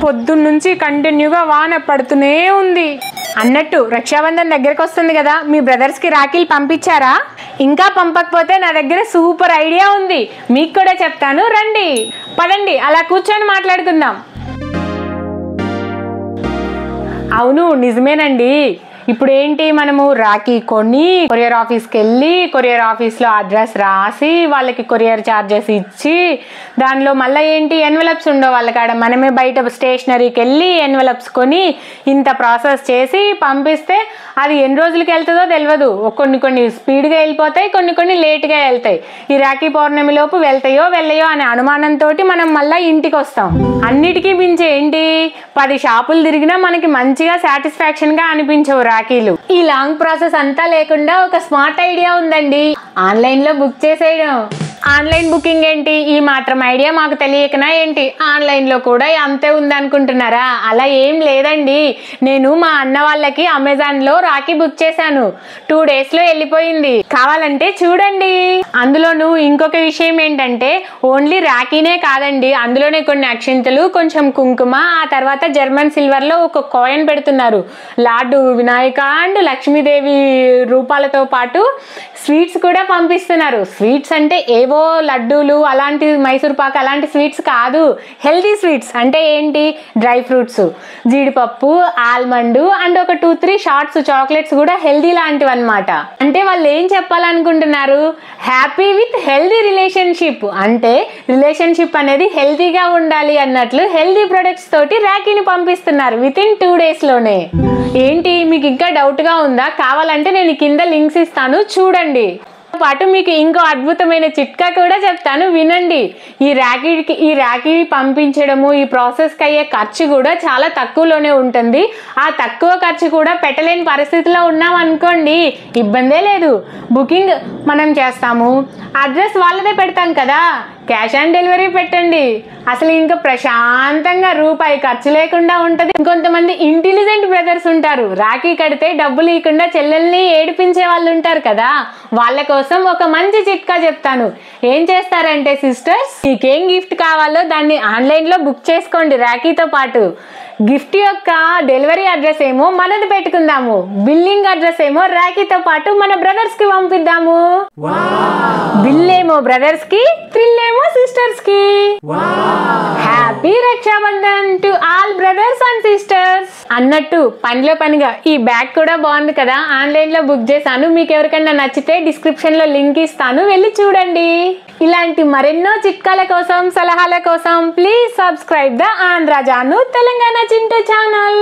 పొద్దున్నుంచి కంటిన్యూగా వాన పడుతూనే ఉంది. అన్నట్టు రక్షాబంధన్ దగ్గరకు వస్తుంది కదా, మీ బ్రదర్స్కి రాఖీలు పంపించారా? ఇంకా పంపకపోతే నా దగ్గర సూపర్ ఐడియా ఉంది, మీకు కూడా చెప్తాను, రండి. పదండి, అలా కూర్చొని మాట్లాడుకుందాం. అవును, నిజమేనండి. ఇప్పుడు ఏంటి, మనము రాఖీ కొని కొరియర్ ఆఫీస్కి వెళ్ళి కొరియర్ ఆఫీస్లో అడ్రస్ రాసి వాళ్ళకి కొరియర్ ఛార్జెస్ ఇచ్చి దానిలో మళ్ళీ ఏంటి ఎన్వలప్స్ ఉండవు వాళ్ళకాడ, మనమే బయట స్టేషనరీకి వెళ్ళి ఎన్వలప్స్ కొని ఇంత ప్రాసెస్ చేసి పంపిస్తే అది ఎన్ని రోజులకి వెళ్తుందో తెలియదు. కొన్ని స్పీడ్గా వెళ్ళిపోతాయి, కొన్ని లేట్గా వెళ్తాయి. ఈ రాఖీ పౌర్ణమి లోపు వెళ్తాయో వెళ్ళయో అనే అనుమానంతో మనం మళ్ళీ ఇంటికి వస్తాం. అన్నిటికీ మించి ఏంటి, 10 షాపులు తిరిగినా మనకి మంచిగా సాటిస్ఫాక్షన్గా అనిపించవు రాఖీలు. ఈ లాంగ్ ప్రాసెస్ అంతా లేకుండా ఒక స్మార్ట్ ఐడియా ఉందండి, ఆన్లైన్లో బుక్ చేసేయడం. ఆన్లైన్ బుకింగ్ ఏంటి, ఈ మాత్రం ఐడియా మాకు తెలియకనా ఏంటి? ఆన్లైన్లో కూడా అంతే ఉందనుకుంటున్నారా? అలా ఏం లేదండి. నేను మా అన్న వాళ్ళకి అమెజాన్లో రాఖీ బుక్ చేశాను, 2 డేస్లో వెళ్ళిపోయింది. కావాలంటే చూడండి. అందులోనూ ఇంకొక విషయం ఏంటంటే ఓన్లీ రాఖీనే కాదండి, అందులోనే కొన్ని అక్షింతలు, కొంచెం కుంకుమ, ఆ తర్వాత జర్మన్ సిల్వర్లో ఒక కాయిన్ పెడుతున్నారు. లార్డు వినాయక అండ్ లక్ష్మీదేవి రూపాలతో పాటు స్వీట్స్ కూడా పంపిస్తున్నారు. స్వీట్స్ అంటే ఏవో లడ్డూలు అలాంటి మైసూర్ పాక్ అలాంటి స్వీట్స్ కాదు, హెల్తీ స్వీట్స్. అంటే ఏంటి, డ్రై ఫ్రూట్స్, జీడిపప్పు, ఆల్మండ్ అండ్ ఒక 2-3 షార్ట్స్ చాక్లెట్స్ కూడా హెల్దీ లాంటివి అనమాట. అంటే వాళ్ళు ఏం చెప్పాలనుకుంటున్నారు, హ్యాపీ విత్ హెల్దీ రిలేషన్షిప్. అంటే రిలేషన్షిప్ అనేది హెల్దీగా ఉండాలి అన్నట్లు హెల్దీ ప్రొడక్ట్స్ తోటి రాఖీని పంపిస్తున్నారు వితిన్ 2 డేస్లోనే. ఏంటి, మీకు ఇంకా డౌట్గా ఉందా? కావాలంటే నేను కింద లింక్స్ ఇస్తాను, చూడండి. పాటు మీకు ఇంకో అద్భుతమైన చిట్కా కూడా చెప్తాను, వినండి. ఈ రాఖీ పంపించడము, ఈ ప్రాసెస్కి అయ్యే ఖర్చు కూడా చాలా తక్కువలోనే ఉంటుంది. ఆ తక్కువ ఖర్చు కూడా పెట్టలేని పరిస్థితిలో ఉన్నాం అనుకోండి, ఇబ్బందే లేదు. బుకింగ్ మనం చేస్తాము, అడ్రస్ వాళ్ళదే పెడతాం కదా, క్యాష్ ఆన్ డెలివరీ పెట్టండి. అసలు ఇంకా ప్రశాంతంగా రూపాయి ఖర్చు లేకుండా ఉంటుంది. ఇంకొంతమంది ఇంటెలిజెంట్ బ్రదర్స్ ఉంటారు, రాఖీ కడితే డబ్బులు ఇవ్వకుండా చెల్లెల్ని ఏడిపించే వాళ్ళు ఉంటారు కదా, వాళ్ళ కోసం ఒక మంచి చిట్కా చెప్తాను. ఏం చేస్తారంటే సిస్టర్స్, మీకేం గిఫ్ట్ కావాలో దాన్ని ఆన్లైన్లో బుక్ చేసుకోండి రాఖీతో పాటు. గిఫ్ట్ యొక్క డెలివరీ అడ్రస్ ఏమో మనది పెట్టుకుందాము, బిల్లింగ్ అడ్రస్ ఏమో రాఖీతో పాటు మన బ్రదర్స్ కి పంపిద్దాము. బిల్ ఏమో బ్రదర్స్ కి, థ్రిల్ ఏమో సిస్టర్స్ కి. Happy Rakshabandhan to all brothers and sisters. అన్నట్టు పనిలో పనిగా ఈ బ్యాగ్ కూడా బాగుంది కదా, ఆన్లైన్ లో బుక్ చేశాను. మీకు ఎవరికైనా నచ్చితే డిస్క్రిప్షన్ లో లింక్ ఇస్తాను, వెళ్ళి చూడండి. ఇలాంటి మరెన్నో చిట్కాల కోసం, సలహాల కోసం please subscribe the Andhra Janu Telangana Chintu channel.